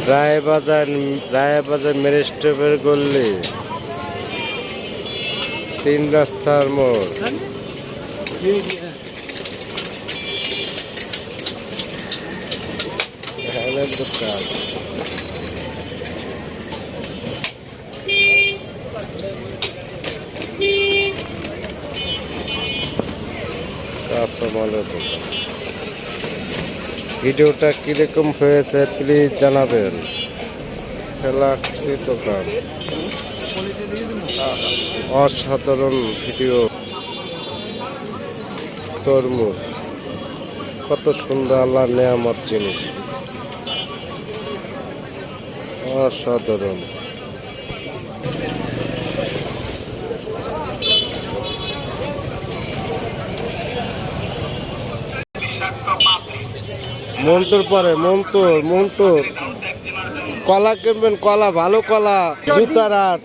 রায়বাজার মেরিস্টেপের গল্লি, 3 রাস্তার মোড়। দোকান কাঁচামালের দোকান। ভিডিওটা কিরকম হয়েছে প্লিজ জানাবেন। ফেলাক্সি দোকান, অসাধারণ ভিডিও। তরমুজ, কত সুন্দর আল্লাহ নেয়ামত জিনিস, অসাধারণ। মন্তর পরে মন্তর কলা কিনবেন, কলা ভালো কলা, জুতার হাট।